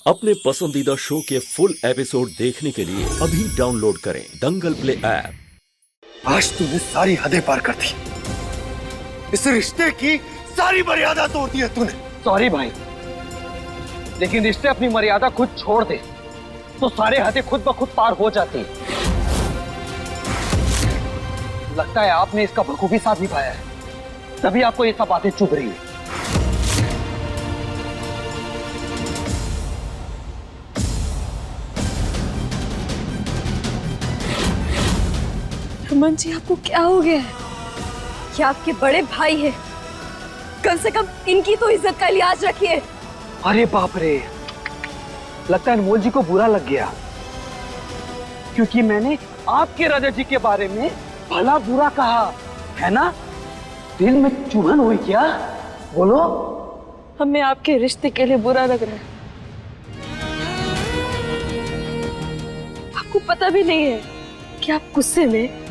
अपने पसंदीदा शो के फुल एपिसोड देखने के लिए अभी डाउनलोड करें दंगल प्ले ऐप। आज तूने सारी हदें पार कर दी। इस रिश्ते की सारी मर्यादा तोड़ दी है तूने। सॉरी भाई, लेकिन रिश्ते अपनी मर्यादा खुद छोड़ दे तो सारे हदें खुद ब खुद पार हो जाती है। लगता है आपने इसका बखूबी साथ निभाया है, तभी आपको ये सब बातें चुभ रही है। रमन जी, आपको क्या हो गया है? क्या आपके बड़े भाई हैं? कम से कम इनकी तो इज्जत का लिहाज रखिए। अरे बाप रे, लगता है अनमोल जी को बुरा लग गया क्योंकि मैंने आपके राजा जी के बारे में भला बुरा कहा है ना। दिल में चुभन हुई क्या? बोलो। हमें आपके रिश्ते के लिए बुरा लग रहा है। आपको पता भी नहीं है कि आप गुस्से में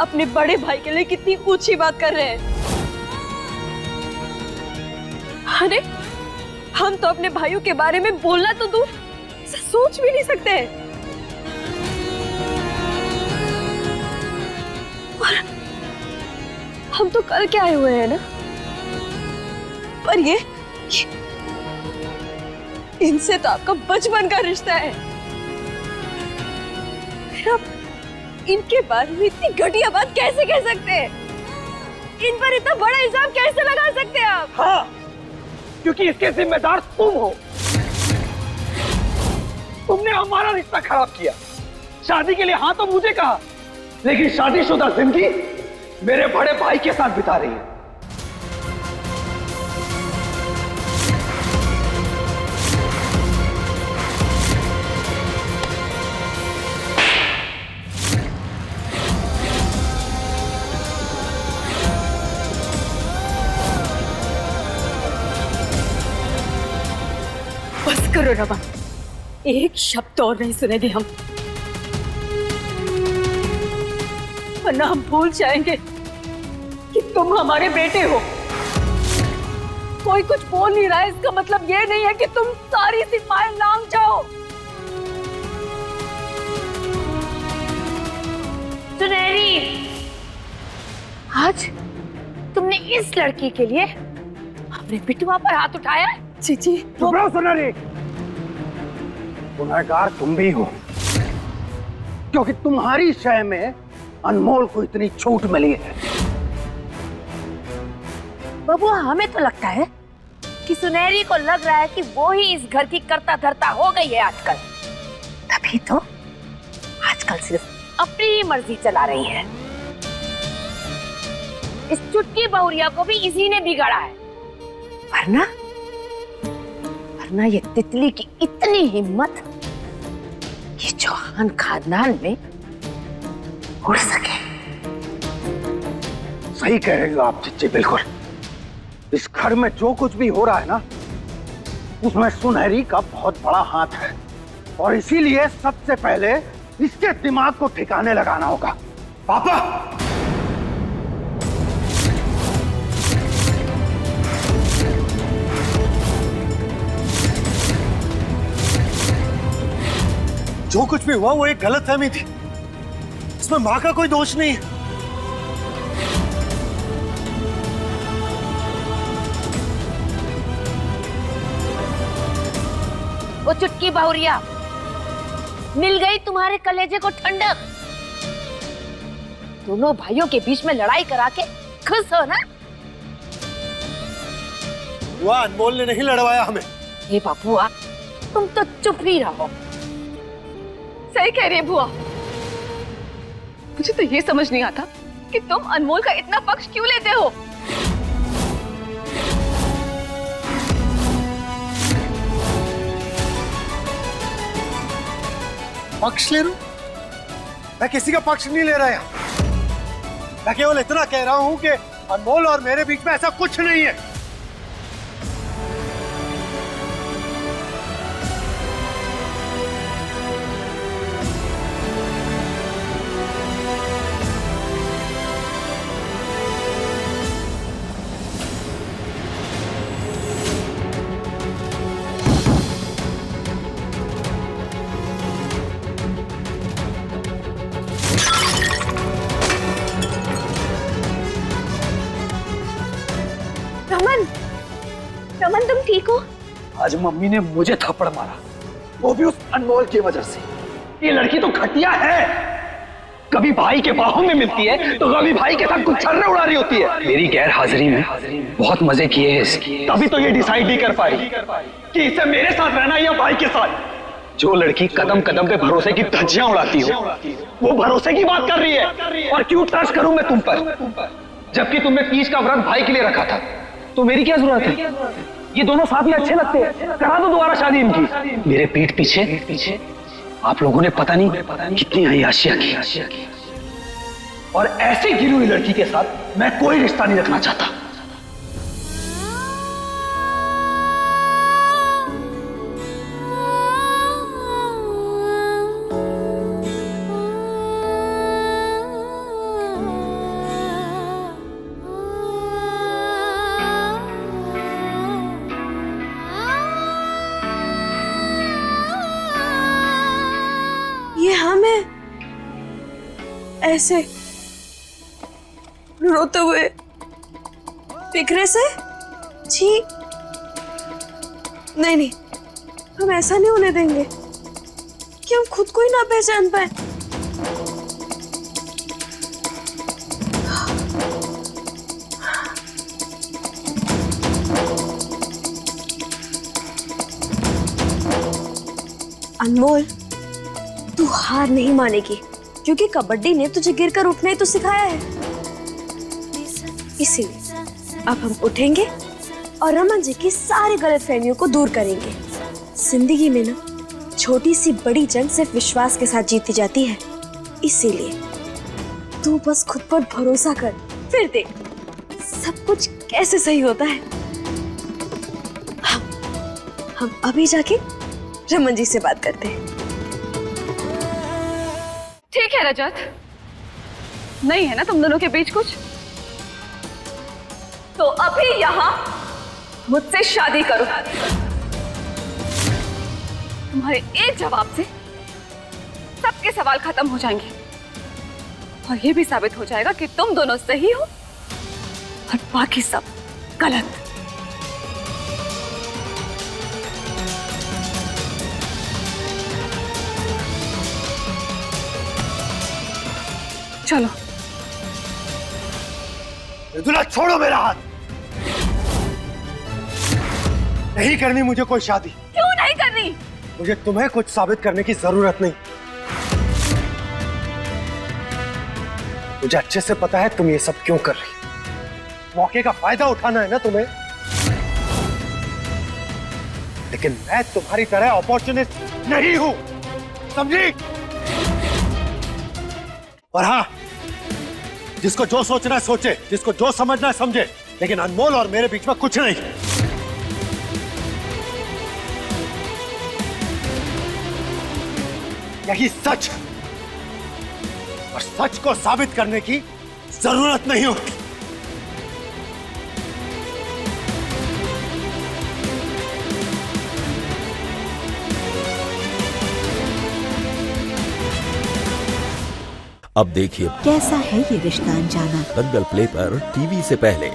अपने बड़े भाई के लिए कितनी ऊंची बात कर रहे हैं। अरे हम तो अपने भाइयों के बारे में बोलना तो दूर, सोच भी नहीं सकते। और हम तो कल के आए हुए हैं ना, पर ये इनसे तो आपका बचपन का रिश्ता है। फिर आप इनके बारे में इतनी घटिया बात कैसे कह सकते हैं? इन पर इतना बड़ा इल्जाम कैसे लगा सकते हैं आप? हाँ, क्योंकि इसके जिम्मेदार तुम हो। तुमने हमारा रिश्ता खराब किया। शादी के लिए हाँ तो मुझे कहा, लेकिन शादीशुदा जिंदगी मेरे बड़े भाई के साथ बिता रही है। बस करो रमन, एक शब्द और नहीं सुनेंगे हम, वरना हम भूल जाएंगे कि तुम हमारे बेटे हो। कोई कुछ बोल नहीं रहा है, इसका मतलब ये नहीं है कि तुम सारी सीमाएं लांघ जाओ। सुनहरी, आज तुमने इस लड़की के लिए अपने बिटुआ पर हाथ उठाया? जी जी, चुप रहो सुनहरी। गुनहगार तुम भी हो, क्योंकि तुम्हारी शय में अनमोल को इतनी छूट मिली है। बबुआ, हमें तो लगता है कि सुनहरी को लग रहा है कि वो ही इस घर की कर्ता धर्ता हो गई है आजकल। तभी तो आजकल सिर्फ अपनी ही मर्जी चला रही है। इस चुटकी बहुरिया को भी इसी ने बिगाड़ा है, वरना ये तितली की इतनी हिम्मत कि चौहान खानदान में उड़ सके। सही कह रही हो आप चिच्ची, बिल्कुल। इस घर में जो कुछ भी हो रहा है ना, उसमें सुनहरी का बहुत बड़ा हाथ है, और इसीलिए सबसे पहले इसके दिमाग को ठिकाने लगाना होगा। पापा, जो कुछ भी हुआ वो एक गलतफहमी थी, इसमें मां का कोई दोष नहीं है। वो चुटकी बहुरिया, मिल गई तुम्हारे कलेजे को ठंडक। दोनों भाइयों के बीच में लड़ाई करा के खुश हो ना? हुआ, अनमोल ने नहीं लड़वाया हमें। ये बाबुआ, तुम तो चुप ही रहो। सही कह रही है बुआ। मुझे तो ये समझ नहीं आता कि तुम अनमोल का इतना पक्ष क्यों लेते हो। पक्ष ले रहा हूं? मैं किसी का पक्ष नहीं ले रहा यहाँ। मैं केवल इतना कह रहा हूं कि अनमोल और मेरे बीच में ऐसा कुछ नहीं है। रमन तुम ठीक हो? आज मम्मी ने मुझे थप्पड़ मारा, वो भी उस अनमोल की वजह से। ये लड़की तो घटिया है, कभी भाई के बाहों में मिलती है तो कभी भाई के साथ कुछ छर्रे उड़ा रही होती है। मेरी गैर हाजिरी में बहुत मजे किए हैं इसकी, तभी तो ये डिसाइड नहीं कर पाई कि इसे मेरे साथ रहना या भाई के साथ। जो लड़की कदम कदम पे भरोसे की धज्जियां उड़ाती हो, वो भरोसे की बात कर रही है। और क्यों ट्रस्ट करूं मैं तुम पर, जबकि तुमने तीज का व्रत भाई के लिए रखा था। तो मेरी क्या जरूरत है? ये दोनों साथ में अच्छे लगते हैं, करा दो दोबारा शादी इनकी। मेरे पीठ पीछे आप लोगों ने पता नहीं कितनी अय्याशियां की, और ऐसी गिरी हुई लड़की के साथ मैं कोई रिश्ता नहीं रखना चाहता। ये हमें ऐसे रोते हुए बिखरे से? जी नहीं, हम ऐसा नहीं होने देंगे कि हम खुद को ही ना पहचान पाए। अनमोल, तू हार नहीं मानेगी, क्योंकि कबड्डी ने तुझे गिरकर उठना ही तो सिखाया है। इसीलिए अब हम उठेंगे और रमन जी की सारी गलतफहमियों को दूर करेंगे। जिंदगी में ना छोटी सी बड़ी जंग सिर्फ विश्वास के साथ जीती जाती है। इसीलिए तू बस खुद पर भरोसा कर, फिर देख सब कुछ कैसे सही होता है। हम अभी जाके रमन जी से बात करते हैं। ठीक है रजत, नहीं है ना तुम दोनों के बीच कुछ? तो अभी यहाँ मुझसे शादी करो। तुम्हारे एक जवाब से सबके सवाल खत्म हो जाएंगे, और ये भी साबित हो जाएगा कि तुम दोनों सही हो और बाकी सब गलत। चलो। मृदुला, छोड़ो मेरा हाथ। नहीं करनी मुझे कोई शादी। क्यों नहीं करनी? मुझे तुम्हें कुछ साबित करने की जरूरत नहीं। मुझे अच्छे से पता है तुम ये सब क्यों कर रही। मौके का फायदा उठाना है ना तुम्हें। लेकिन मैं तुम्हारी तरह अपॉर्चुनिस्ट नहीं हूं, समझी? और हाँ, जिसको जो सोचना है सोचे, जिसको जो समझना है समझे, लेकिन अनमोल और मेरे बीच में कुछ नहीं। यही सच है, और सच को साबित करने की जरूरत नहीं होती। अब देखिए कैसा है ये रिश्ता अनजाना। दंगल प्ले पर टीवी से पहले।